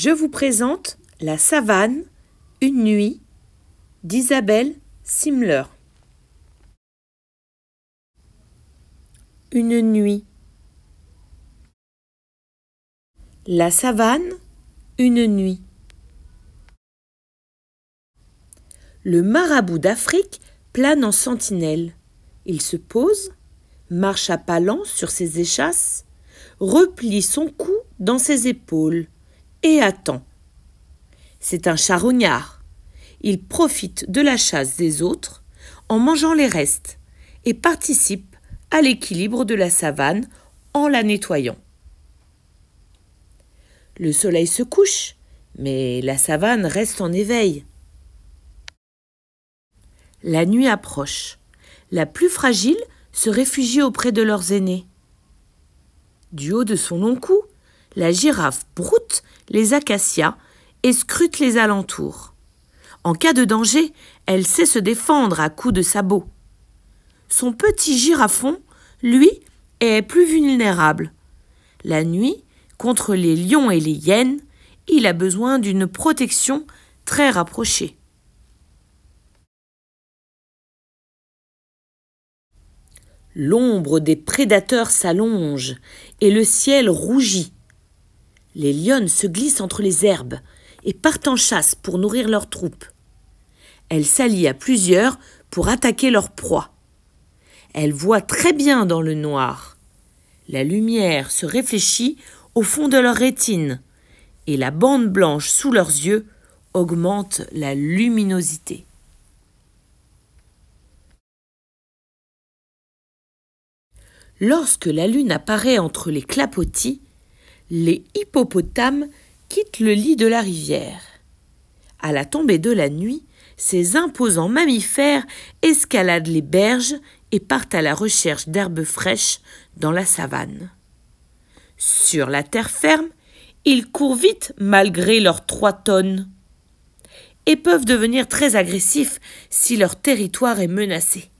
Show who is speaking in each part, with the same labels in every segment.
Speaker 1: Je vous présente La savane, une nuit d'Isabelle Simler. Une nuit. La savane, une nuit. Le marabout d'Afrique plane en sentinelle. Il se pose, marche à pas lents sur ses échasses, replie son cou dans ses épaules et attend. C'est un charognard. Il profite de la chasse des autres en mangeant les restes et participe à l'équilibre de la savane en la nettoyant. Le soleil se couche, mais la savane reste en éveil. La nuit approche. La plus fragile se réfugie auprès de leurs aînés. Du haut de son long cou, la girafe broute les acacias et scrute les alentours. En cas de danger, elle sait se défendre à coups de sabots. Son petit girafon, lui, est plus vulnérable. La nuit, contre les lions et les hyènes, il a besoin d'une protection très rapprochée. L'ombre des prédateurs s'allonge et le ciel rougit. Les lionnes se glissent entre les herbes et partent en chasse pour nourrir leurs troupes. Elles s'allient à plusieurs pour attaquer leur proie. Elles voient très bien dans le noir. La lumière se réfléchit au fond de leur rétine et la bande blanche sous leurs yeux augmente la luminosité. Lorsque la lune apparaît entre les clapotis, les hippopotames quittent le lit de la rivière. À la tombée de la nuit, ces imposants mammifères escaladent les berges et partent à la recherche d'herbes fraîches dans la savane. Sur la terre ferme, ils courent vite malgré leurs 3 tonnes et peuvent devenir très agressifs si leur territoire est menacé.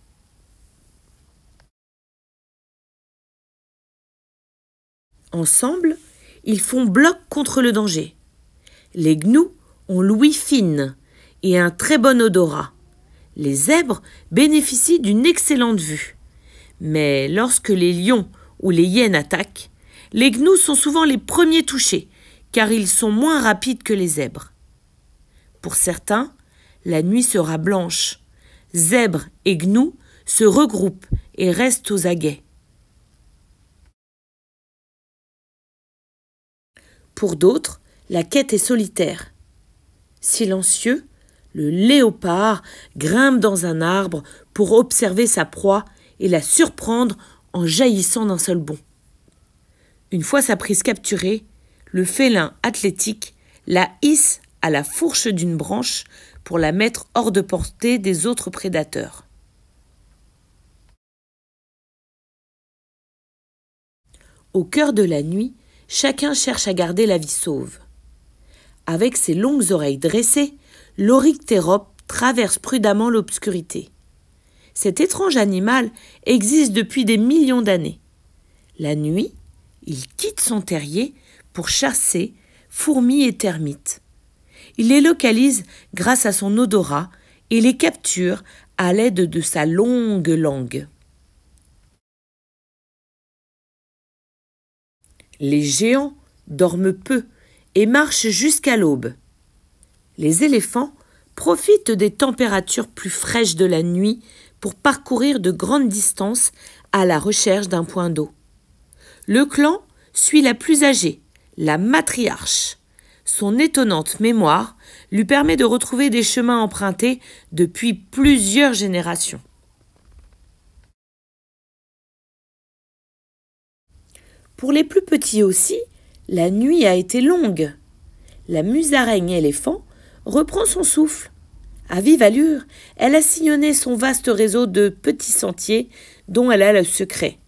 Speaker 1: Ensemble, ils font bloc contre le danger. Les gnous ont l'ouïe fine et un très bon odorat. Les zèbres bénéficient d'une excellente vue. Mais lorsque les lions ou les hyènes attaquent, les gnous sont souvent les premiers touchés, car ils sont moins rapides que les zèbres. Pour certains, la nuit sera blanche. Zèbres et gnous se regroupent et restent aux aguets. Pour d'autres, la quête est solitaire. Silencieux, le léopard grimpe dans un arbre pour observer sa proie et la surprendre en jaillissant d'un seul bond. Une fois sa prise capturée, le félin athlétique la hisse à la fourche d'une branche pour la mettre hors de portée des autres prédateurs. Au cœur de la nuit, chacun cherche à garder la vie sauve. Avec ses longues oreilles dressées, l'Oryctérope traverse prudemment l'obscurité. Cet étrange animal existe depuis des millions d'années. La nuit, il quitte son terrier pour chasser fourmis et termites. Il les localise grâce à son odorat et les capture à l'aide de sa longue langue. Les géants dorment peu et marchent jusqu'à l'aube. Les éléphants profitent des températures plus fraîches de la nuit pour parcourir de grandes distances à la recherche d'un point d'eau. Le clan suit la plus âgée, la matriarche. Son étonnante mémoire lui permet de retrouver des chemins empruntés depuis plusieurs générations. Pour les plus petits aussi, la nuit a été longue. La musaraigne éléphant reprend son souffle. À vive allure, elle a sillonné son vaste réseau de petits sentiers dont elle a le secret.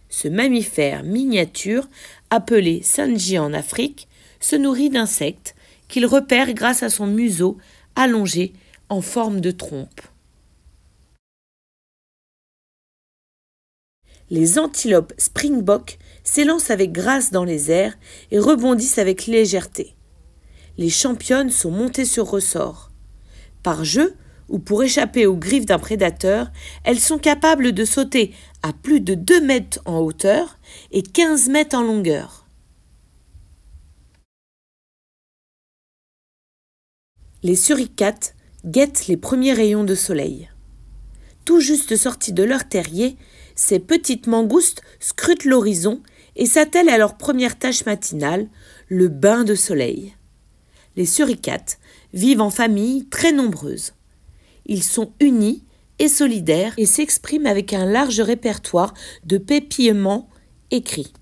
Speaker 1: Ce mammifère miniature, appelé sanji en Afrique, se nourrit d'insectes qu'il repère grâce à son museau allongé en forme de trompe. Les antilopes springbok s'élancent avec grâce dans les airs et rebondissent avec légèreté. les championnes sont montées sur ressort. Par jeu, ou pour échapper aux griffes d'un prédateur, elles sont capables de sauter à plus de 2 mètres en hauteur et 15 mètres en longueur. Les suricates guettent les premiers rayons de soleil. Tout juste sortis de leur terrier, ces petites mangoustes scrutent l'horizon et s'attellent à leur première tâche matinale, le bain de soleil. Les suricates vivent en familles très nombreuses. Ils sont unis et solidaires et s'expriment avec un large répertoire de pépillements écrits.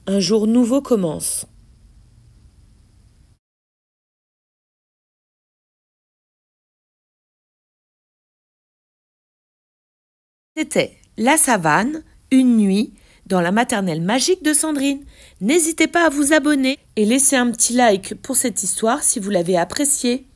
Speaker 1: Un jour nouveau commence. C'était La Savane, une nuit, dans la maternelle magique de Sandrine. N'hésitez pas à vous abonner et laisser un petit like pour cette histoire si vous l'avez appréciée.